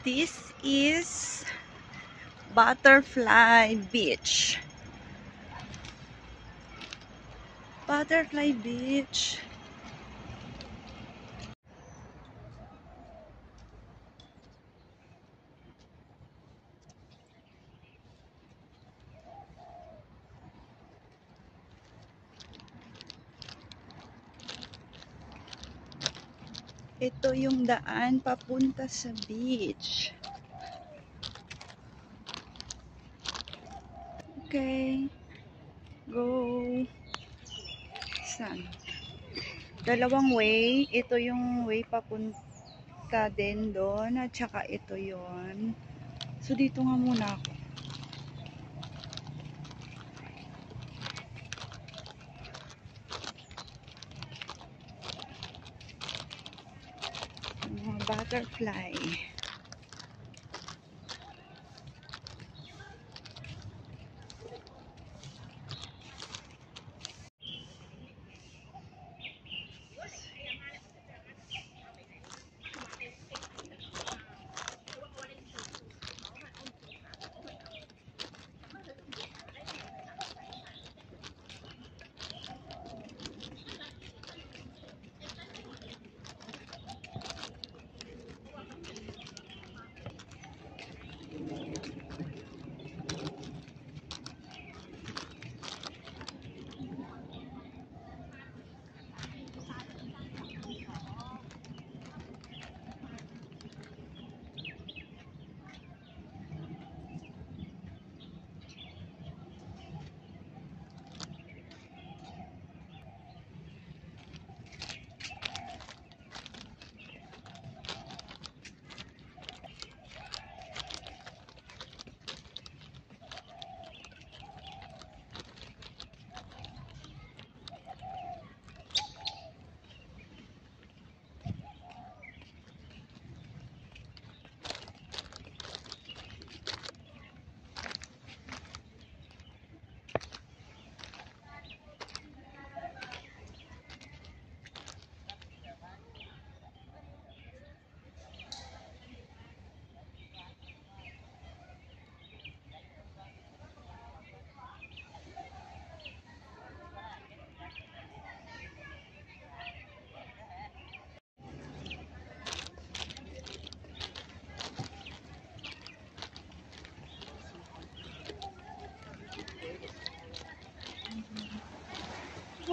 This is Butterfly Beach. Butterfly Beach. Ito yung daan papunta sa beach. Okay. Go. Saan? Dalawang way. Ito yung way papunta din doon. At saka ito yon. So, dito nga muna ako. Butterfly.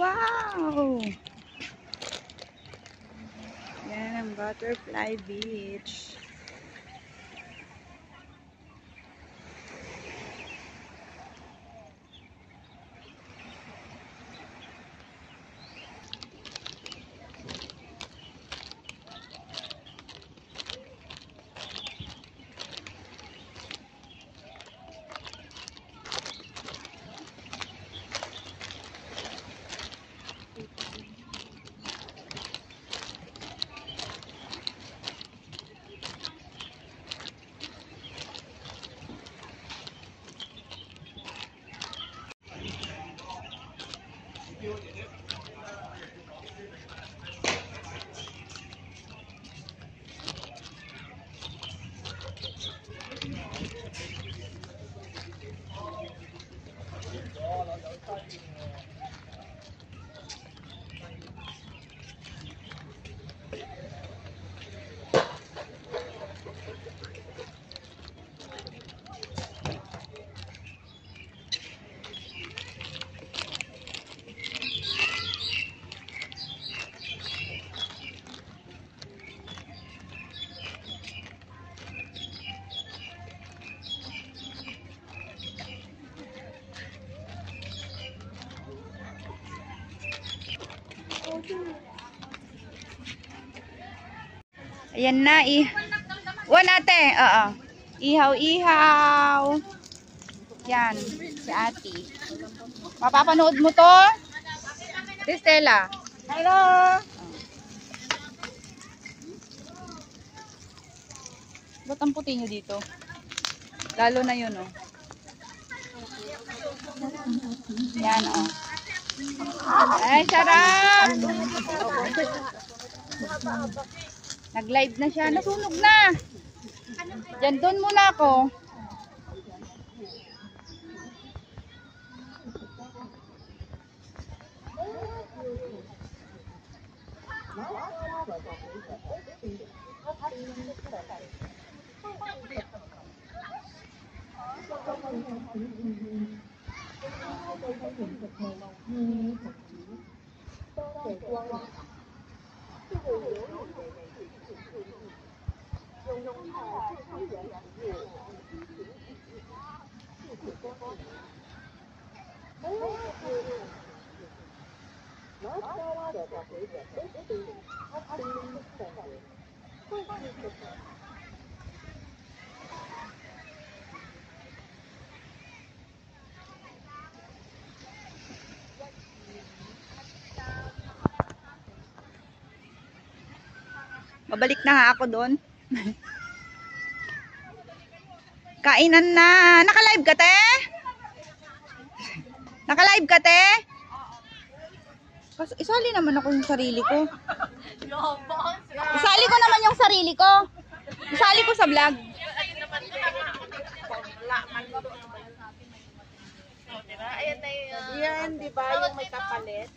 Wow! Yan ang Butterfly Beach. Ayan na, Wan ate, oo. Ihaw-ihaw. Yan, si ate. Mapapanood mo to? Si Stella. Hello! Ba't ang puti nyo dito? Lalo na yun, oh. Yan, oh. Ay, sarap! Nag-live na siya. Nasunog na. Diyan, doon muna ako. Babalik na nga ako doon. Kainan na. Naka-live ka, te? Naka-live ka, te? Isali naman ako yung sarili ko. Isali ko naman yung sarili ko. Isali ko sa vlog. Yan, di ba? Yung may kapalit.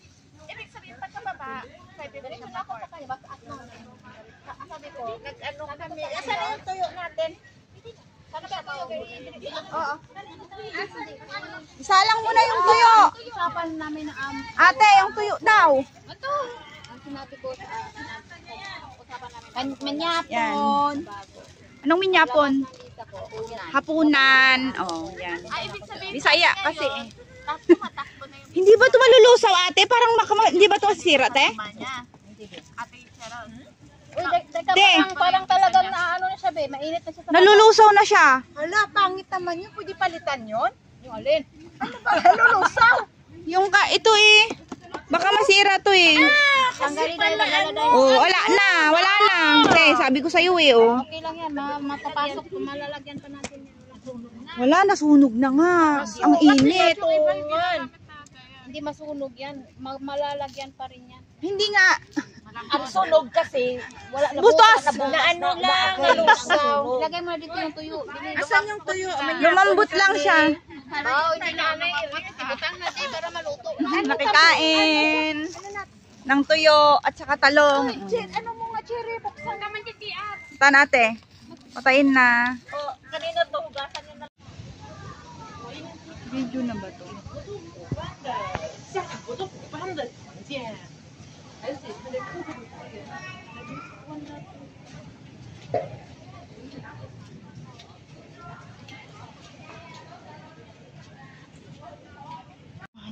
Ibig sabihin, pagkababa, pwede rin siya ako sa kayo. Sabi ko, nag-ano kami. Asan yung tuyo natin? Saan ba tuyo? Oo. Isalang mo na yung tuyo. Usapan namin na Ate, yung tuyo daw. ito. Ang sinabi ko sa usapan namin. Manyapon. Anong minyapon? Isa ko. Unan. Hapunan. Oh, yan. Ay, ibig sabihin, Bisaya kasi. takbo na yung Hindi ba ito malulusaw, ate? Parang hindi ba ito masira, te? niya. Ate, Cheryl. Uy, teka, Te. parang talagang naano na siya, be. Mainit na siya sa Nalulusaw na siya. Hala, pangit naman yun. Pwede palitan yun? Yung alin? Ano ba? Nalulusaw? Yung ito eh. Baka masira to eh. Tanggalin na lang dahil. Oh, wala na. Wala na. Te, sabi ko sa'yo eh, oh. Okay lang yan. Mapapasok. Malalagyan pa natin yan. Wala, nasunog na nga. Ang init. Ito, yan. Hindi masunog yan. Malalagyan pa rin yan. Hindi nga. Ang sunog kasi, wala na Butas! na ano lang, nalusaw. Ilagay mo na dito yung tuyo. Asan yung tuyo? Lumambot lang siya. Oo, hindi na ano ibutang na di para maluto. Nakikain. Ng tuyo at saka talong. Ano mo nga, Cherry? Buksan naman yung TR. Tan ate. Patayin na. Oh, kanina to, hugasan nyo na. Video na ba to?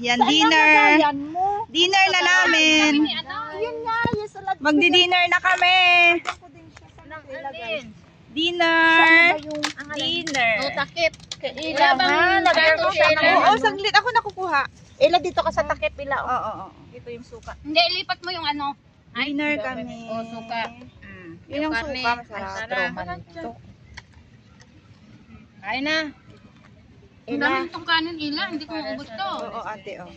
Yan, dinner. Yan mo. Dinner na namin. Yun nga, yung salad. Magdi-dinner na kami. Ilagay. Dinner. Yung Dinner. Takip. ila nga, lagay ko siya ng Oo, saglit. Ako nakukuha. ila dito ka sa takip ila. Oo, oo. Ito yung suka. Hindi, ilipat mo yung ano. Dinner kami. O, suka. Yun yung Karne. suka. Masarap. Kain na. Ang dami itong kanin ila. Hindi ko maubos to. Oo, ate. Oh.